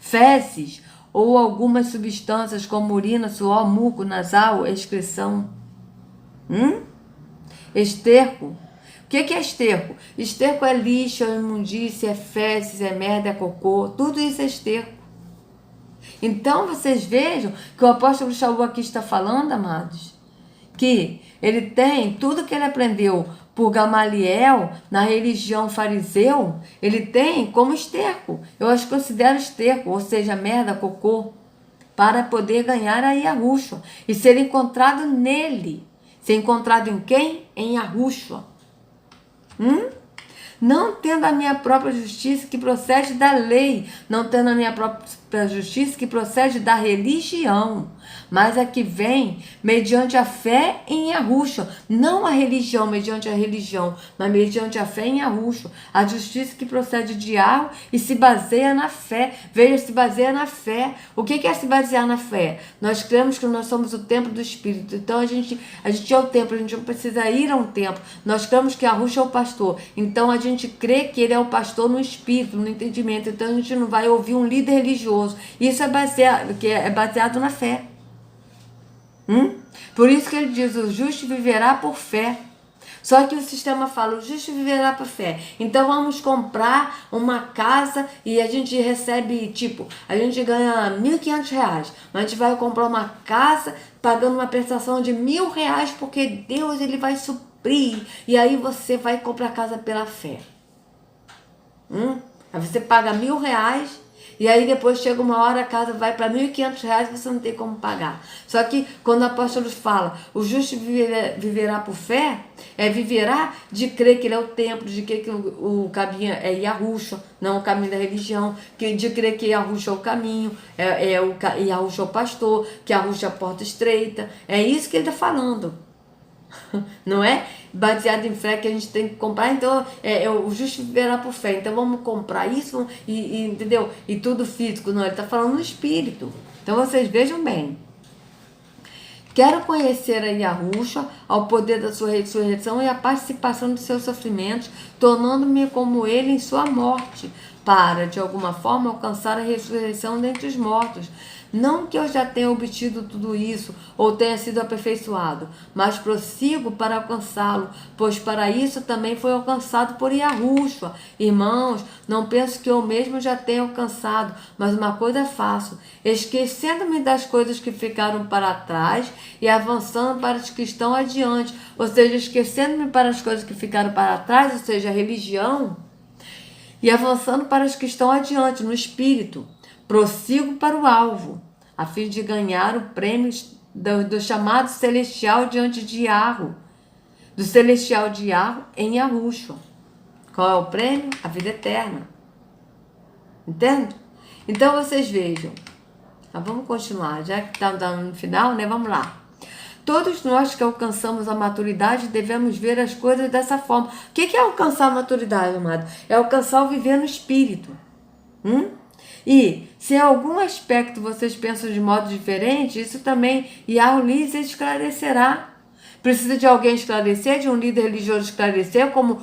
Fezes ou algumas substâncias como urina, suor, muco nasal, excreção. Esterco. O que é esterco? Esterco é lixo, é imundície, é fezes, é merda, é cocô. Tudo isso é esterco. Então vocês vejam que o apóstolo Shaul aqui está falando, amados, que ele tem tudo que ele aprendeu por Gamaliel, na religião fariseu, ele tem como esterco. Eu as considero esterco, ou seja, merda, cocô, para poder ganhar a Yahushua e ser encontrado nele. Ser encontrado em quem? Em Yahushua. Não tendo a minha própria justiça que procede da lei, não tendo a minha própria justiça que procede da religião, mas a que vem mediante a fé em Yahushua, não a religião mediante a religião, mas mediante a fé em Yahushua, a justiça que procede de Yahweh e se baseia na fé. Veja, se baseia na fé. O que é se basear na fé? Nós cremos que nós somos o templo do Espírito, então a gente é o templo, a gente não precisa ir a um templo. Nós cremos que Yahushua é o pastor, então a gente crê que ele é o pastor no espírito, no entendimento, então a gente não vai ouvir um líder religioso. Isso é baseado na fé. Por isso que ele diz, o justo viverá por fé. Só que o sistema fala, o justo viverá por fé. Então vamos comprar uma casa e a gente recebe, a gente ganha R$1.500, mas a gente vai comprar uma casa pagando uma prestação de R$1.000 porque Deus ele vai suprir. E aí você vai comprar a casa pela fé. Aí você paga R$1.000 e aí depois chega uma hora a casa vai para R$1.500 e você não tem como pagar. Só que quando o apóstolo fala o justo viverá por fé, viverá de crer que ele é o templo, de crer que o caminho é Yahushua, não o caminho da religião, de crer que Yahushua é o caminho, Yahushua é o pastor, que Yahushua é a porta estreita. É isso que ele está falando. Não é baseado em fé que a gente tem que comprar. Então o justo viverá por fé. Então vamos comprar isso entendeu? E tudo físico. Não, ele está falando no espírito. Então vocês vejam bem. Quero conhecer a Yahushua, ao poder da sua ressurreição e a participação dos seus sofrimentos, tornando-me como ele em sua morte, para, de alguma forma, alcançar a ressurreição dentre os mortos. Não que eu já tenha obtido tudo isso ou tenha sido aperfeiçoado, mas prossigo para alcançá-lo, pois para isso também foi alcançado por Yahushua. Irmãos, não penso que eu mesmo já tenha alcançado, mas uma coisa faço, esquecendo-me das coisas que ficaram para trás e avançando para as que estão adiante, ou seja, esquecendo-me para as coisas que ficaram para trás, ou seja, a religião, e avançando para as que estão adiante, no espírito. Prossigo para o alvo, a fim de ganhar o prêmio do chamado celestial diante de Yahweh, do celestial de Yahweh em Yahushua. Qual é o prêmio? A vida eterna. Entende? Então vocês vejam. Vamos continuar, já que está no final, né? Vamos lá. Todos nós que alcançamos a maturidade devemos ver as coisas dessa forma. O que é alcançar a maturidade, amado? É alcançar o viver no espírito. E se em algum aspecto vocês pensam de modo diferente, isso também Yahweh lhes esclarecerá. Precisa de alguém esclarecer, de um líder religioso esclarecer, como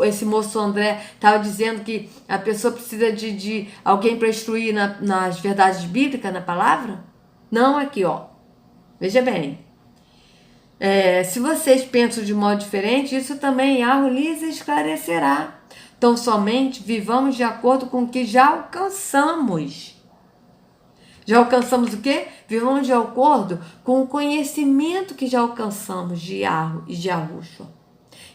esse moço André estava dizendo que a pessoa precisa de alguém para instruir nas verdades bíblicas, na palavra? Não, aqui, ó. Veja bem. Se vocês pensam de modo diferente, isso também Yahweh lhes esclarecerá. Então, somente vivamos de acordo com o que já alcançamos. Já alcançamos o quê? Vivamos de acordo com o conhecimento que já alcançamos de Yahweh e de Yahushua.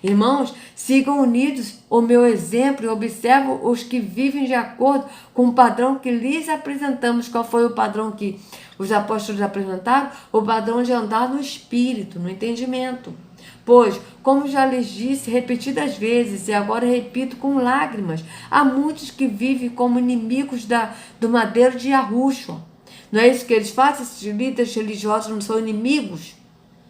Irmãos, sigam unidos o meu exemplo e observam os que vivem de acordo com o padrão que lhes apresentamos. Qual foi o padrão que os apóstolos apresentaram? O padrão de andar no espírito, no entendimento. Pois, como já lhes disse repetidas vezes, e agora repito com lágrimas, há muitos que vivem como inimigos do madeiro de Yahushua. Não é isso que eles fazem? Esses líderes religiosos não são inimigos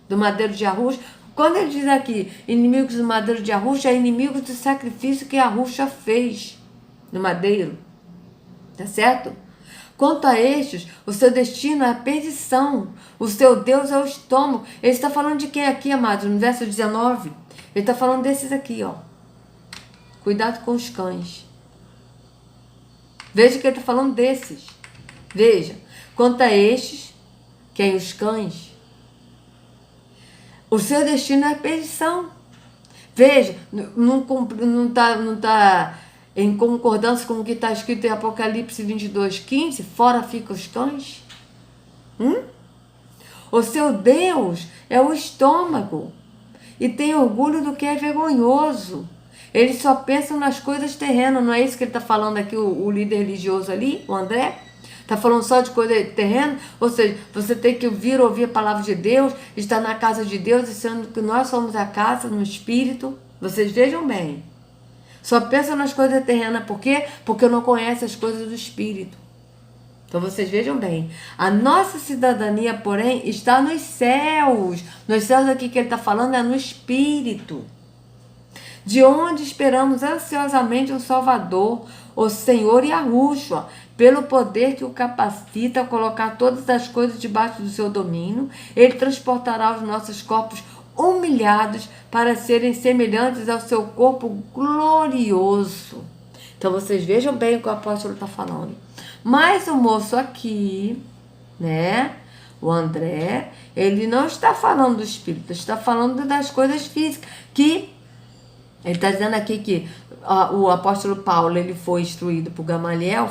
do madeiro de Yahushua? Quando ele diz aqui, inimigos do madeiro de Yahushua, é inimigos do sacrifício que Yahushua fez no madeiro. Tá certo? Quanto a estes, o seu destino é a perdição. O seu Deus é o estômago. Ele está falando de quem aqui, amados? No verso 19. Ele está falando desses aqui, ó. Cuidado com os cães. Veja que ele está falando desses. Veja. Quanto a estes, quem os cães, o seu destino é a perdição. Veja, não tá em concordância com o que está escrito em Apocalipse 22:15, fora ficam os cães? O seu Deus é o estômago e tem orgulho do que é vergonhoso. Eles só pensam nas coisas terrenas, não é isso que ele está falando aqui, o líder religioso ali, o André? Está falando só de coisa terrena? Ou seja, você tem que ouvir a palavra de Deus, estar na casa de Deus, sendo que nós somos a casa no Espírito. Vocês vejam bem. Só pensam nas coisas terrenas. Por quê? Porque não conhecem as coisas do Espírito. Então vocês vejam bem. A nossa cidadania, porém, está nos céus. Nos céus aqui que ele está falando é no Espírito. De onde esperamos ansiosamente um Salvador, o Senhor Yahushua, pelo poder que o capacita a colocar todas as coisas debaixo do seu domínio. Ele transportará os nossos corpos humilhados para serem semelhantes ao seu corpo glorioso. Então vocês vejam bem o que o apóstolo está falando. Mas o moço aqui, né, o André, ele não está falando do Espírito, está falando das coisas físicas, que ele está dizendo aqui que o apóstolo Paulo, ele foi instruído por Gamaliel,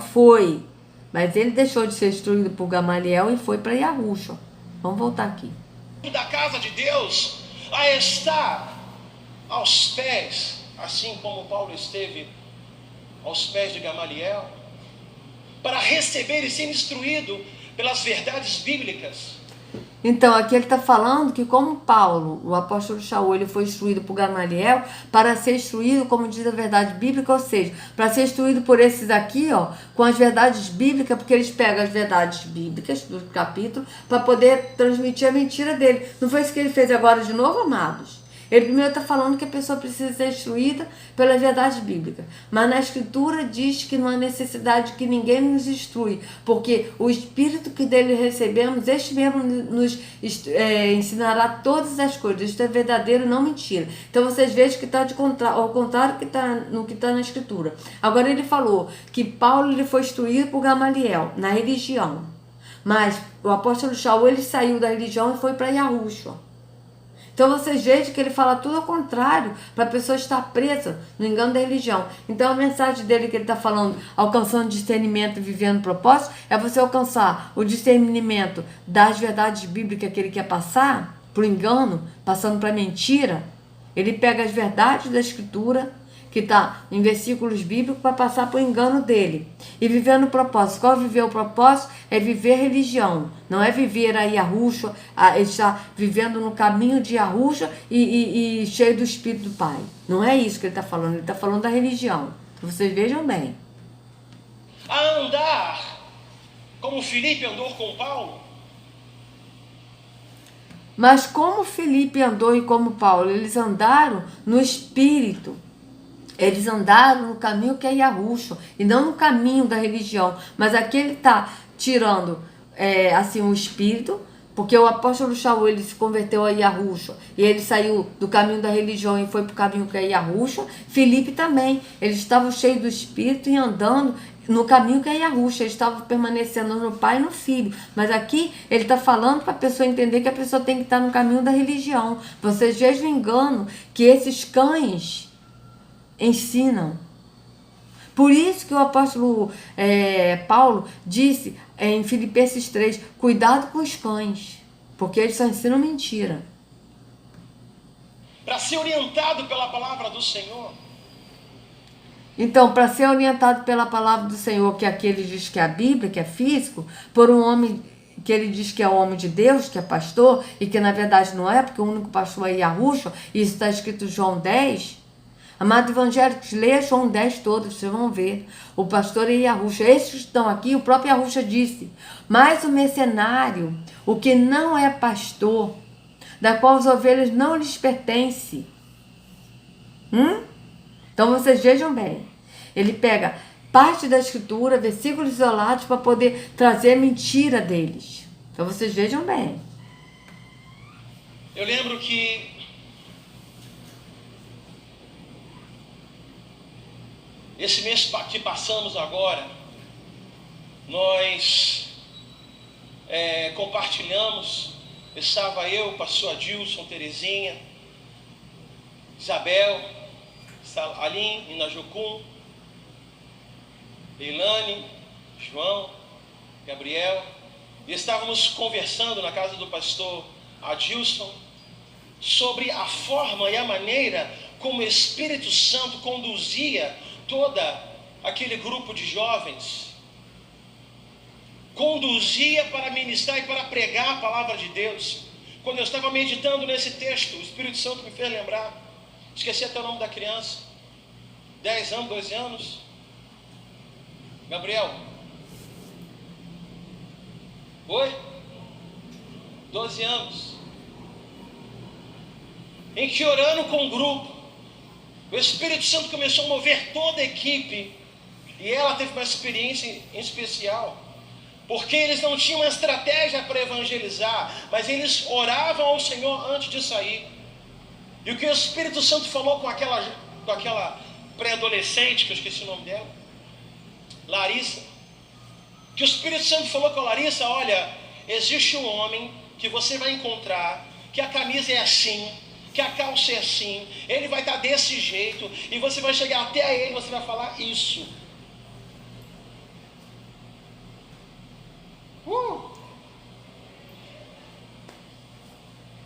mas ele deixou de ser instruído por Gamaliel e foi para Yahushua. Vamos voltar aqui. Da casa de Deus a estar aos pés, assim como Paulo esteve aos pés de Gamaliel, para receber e ser instruído pelas verdades bíblicas. Então, aqui ele está falando que como Paulo, o apóstolo Shaul, ele foi instruído por Gamaliel para ser instruído, como diz a verdade bíblica, ou seja, para ser instruído por esses aqui, ó, com as verdades bíblicas, porque eles pegam as verdades bíblicas do capítulo para poder transmitir a mentira dele. Não foi isso que ele fez agora de novo, amados? Ele primeiro está falando que a pessoa precisa ser instruída pela verdade bíblica. Mas na Escritura diz que não há necessidade que ninguém nos instrui, porque o Espírito que dele recebemos, este mesmo nos ensinará todas as coisas. Isto é verdadeiro, não mentira. Então vocês vejam que está ao contrário no que está na Escritura. Agora ele falou que Paulo ele foi instruído por Gamaliel, na religião. Mas o apóstolo Shaul, ele saiu da religião e foi para Yahushua. Então vocês vejam que ele fala tudo ao contrário, para a pessoa estar presa no engano da religião. Então a mensagem dele que ele está falando, alcançando discernimento e vivendo propósito, é você alcançar o discernimento das verdades bíblicas que ele quer passar, para o engano, passando para a mentira. Ele pega as verdades da Escritura, que está em versículos bíblicos, para passar para o engano dele. E viver no propósito. Qual viver o propósito? É viver religião. Não é viver a Yahushua, estar vivendo no caminho de Yahushua e cheio do Espírito do Pai. Não é isso que ele está falando. Ele está falando da religião. Vocês vejam bem. A andar como Filipe andou com Paulo. Mas como Filipe andou e como Paulo, eles andaram no Espírito. Eles andaram no caminho que é Yahushua, e não no caminho da religião. Mas aqui ele está tirando assim, o espírito, porque o apóstolo Shaul, ele se converteu a Yahushua, e ele saiu do caminho da religião e foi para o caminho que é Yahushua. Filipe também, eles estavam cheios do espírito e andando no caminho que é Yahushua, eles estavam permanecendo no Pai e no Filho. Mas aqui ele está falando para a pessoa entender que a pessoa tem que estar no caminho da religião. Vocês vejam o engano que esses cães ensinam. Por isso que o apóstolo Paulo disse em Filipenses 3, cuidado com os cães, porque eles só ensinam mentira. Para ser orientado pela palavra do Senhor. Então, para ser orientado pela palavra do Senhor, que aqui ele diz que é a Bíblia, que é físico, por um homem que ele diz que é o homem de Deus, que é pastor, e que na verdade não é, porque o único pastor é Yahushua, e isso está escrito em João 10. Amado evangélicos, leia João 10 todos, vocês vão ver. O pastor é Yahushua. Esses que estão aqui, o próprio Yahushua disse. Mas o mercenário, o que não é pastor, da qual as ovelhas não lhes pertencem. Então vocês vejam bem. Ele pega parte da escritura, versículos isolados, para poder trazer a mentira deles. Então vocês vejam bem. Eu lembro que esse mês que passamos agora, nós compartilhamos, estava eu, pastor Adilson, Terezinha, Isabel, Aline, Inajucum, Leilane, João, Gabriel, e estávamos conversando na casa do pastor Adilson sobre a forma e a maneira como o Espírito Santo conduzia toda aquele grupo de jovens, conduzia para ministrar e para pregar a palavra de Deus. Quando eu estava meditando nesse texto, o Espírito Santo me fez lembrar, esqueci até o nome da criança, 10 anos, 12 anos, Gabriel, oi? 12 anos, em que orando com o grupo, o Espírito Santo começou a mover toda a equipe, e ela teve uma experiência em especial, porque eles não tinham uma estratégia para evangelizar, mas eles oravam ao Senhor antes de sair. E o que o Espírito Santo falou com aquela pré-adolescente, que eu esqueci o nome dela, Larissa, que o Espírito Santo falou com a Larissa: olha, existe um homem que você vai encontrar, que a camisa é assim, que a calça é assim, ele vai estar desse jeito, e você vai chegar até ele, você vai falar isso.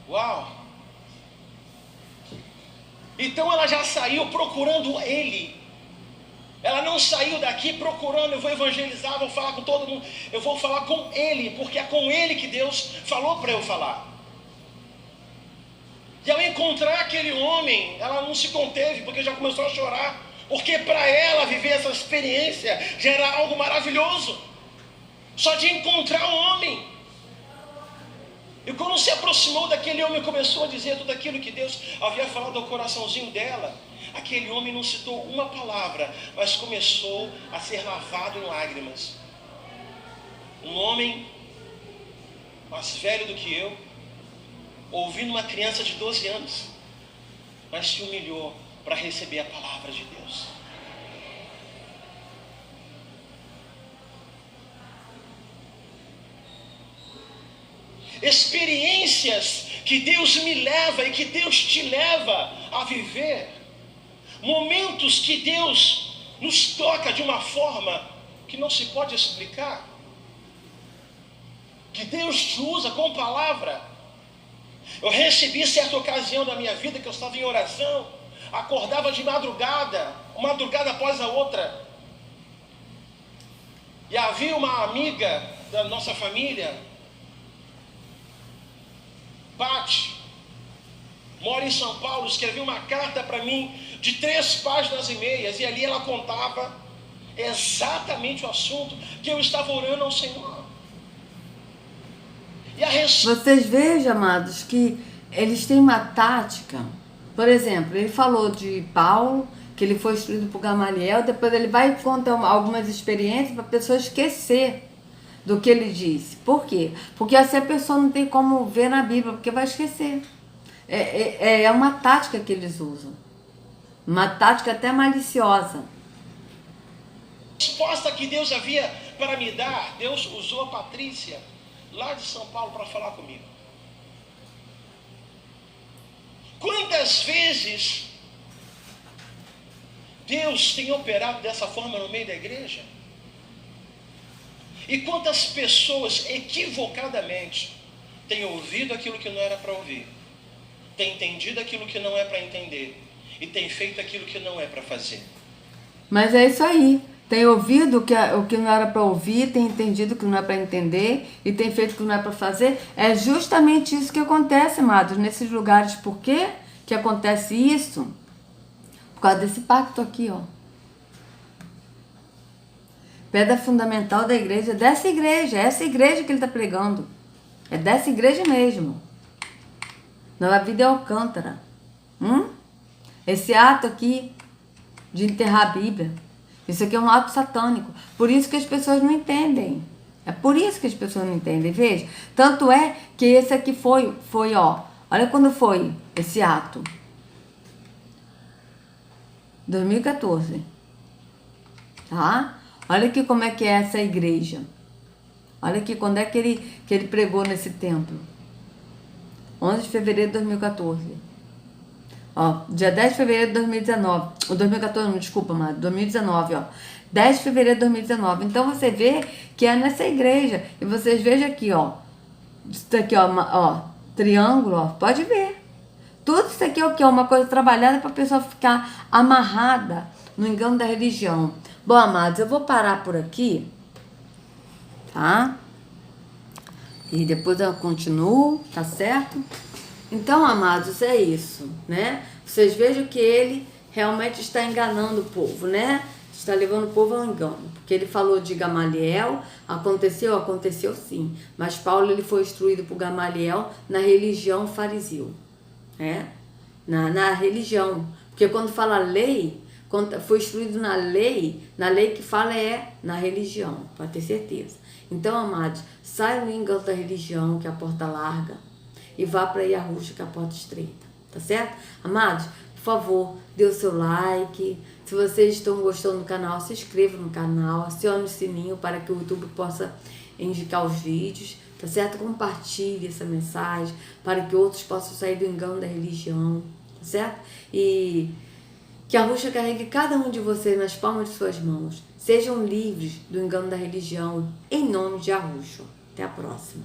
Uau! Então ela já saiu procurando ele. Ela não saiu daqui procurando, eu vou evangelizar, vou falar com todo mundo. Eu vou falar com ele, porque é com ele que Deus falou para eu falar. E ao encontrar aquele homem, ela não se conteve, porque já começou a chorar. Porque para ela viver essa experiência já era algo maravilhoso. Só de encontrar o homem. E quando se aproximou daquele homem, começou a dizer tudo aquilo que Deus havia falado ao coraçãozinho dela. Aquele homem não citou uma palavra, mas começou a ser lavado em lágrimas. Um homem mais velho do que eu, ouvindo uma criança de 12 anos, mas se humilhou para receber a palavra de Deus. experiências que Deus me leva e que Deus te leva a viver, momentos que Deus nos toca de uma forma que não se pode explicar, que Deus te usa com palavra. Eu recebi certa ocasião da minha vida que eu estava em oração, acordava de madrugada, uma madrugada após a outra, e havia uma amiga da nossa família, Pati, mora em São Paulo, escreveu uma carta para mim de 3 páginas e meias, e ali ela contava exatamente o assunto que eu estava orando ao Senhor. E Vocês vejam, amados, que eles têm uma tática. Por exemplo, ele falou de Paulo, que ele foi instruído por Gamaliel, depois ele vai contar algumas experiências para a pessoa esquecer do que ele disse. Por quê? Porque assim a pessoa não tem como ver na Bíblia, porque vai esquecer. É uma tática que eles usam. Uma tática até maliciosa. A resposta que Deus havia para me dar, Deus usou a Patrícia, lá de São Paulo, para falar comigo. Quantas vezes Deus tem operado dessa forma no meio da igreja? E quantas pessoas equivocadamente têm ouvido aquilo que não era para ouvir, têm entendido aquilo que não é para entender e têm feito aquilo que não é para fazer? Mas é isso aí. Tem ouvido o que não era para ouvir, tem entendido o que não é para entender e tem feito o que não é para fazer. É justamente isso que acontece, amados, nesses lugares. Por quê que acontece isso? Por causa desse pacto aqui, ó. Pedra fundamental da igreja, dessa igreja, é essa igreja que ele está pregando. É dessa igreja mesmo. Nova Vida é Alcântara. Esse ato aqui de enterrar a Bíblia, isso aqui é um ato satânico. Por isso que as pessoas não entendem. É por isso que as pessoas não entendem, veja. Tanto é que esse aqui foi ó. Olha quando foi esse ato. 2014. Tá? Olha aqui como é que é essa igreja. Olha aqui quando é que ele pregou nesse templo. 11 de fevereiro de 2014. Ó, dia 10 de fevereiro de 2019. O 2014, não, desculpa, mas 2019, ó. 10 de fevereiro de 2019. Então você vê que é nessa igreja. E vocês vejam aqui, ó. Isso aqui, ó, triângulo, ó. Pode ver. Tudo isso aqui é o que? Uma coisa trabalhada para a pessoa ficar amarrada no engano da religião. Bom, amados, eu vou parar por aqui, tá? E depois eu continuo, tá certo? Então, amados, é isso, né? Vocês vejam que ele realmente está enganando o povo, né? Está levando o povo ao engano. Porque ele falou de Gamaliel, aconteceu sim. Mas Paulo, ele foi instruído por Gamaliel na religião fariseu, né? Na religião. Porque quando fala lei, quando foi instruído na lei que fala é na religião, pode ter certeza. Então, amados, saia do engano da religião, que é a porta larga, e vá para Yahushua, que é a porta estreita, tá certo? Amados, por favor, dê o seu like. Se vocês estão gostando do canal, se inscreva no canal, acione o sininho para que o YouTube possa indicar os vídeos, tá certo? Compartilhe essa mensagem para que outros possam sair do engano da religião, tá certo? E que a Yahushua carregue cada um de vocês nas palmas de suas mãos. Sejam livres do engano da religião, em nome de Yahushua. Até a próxima.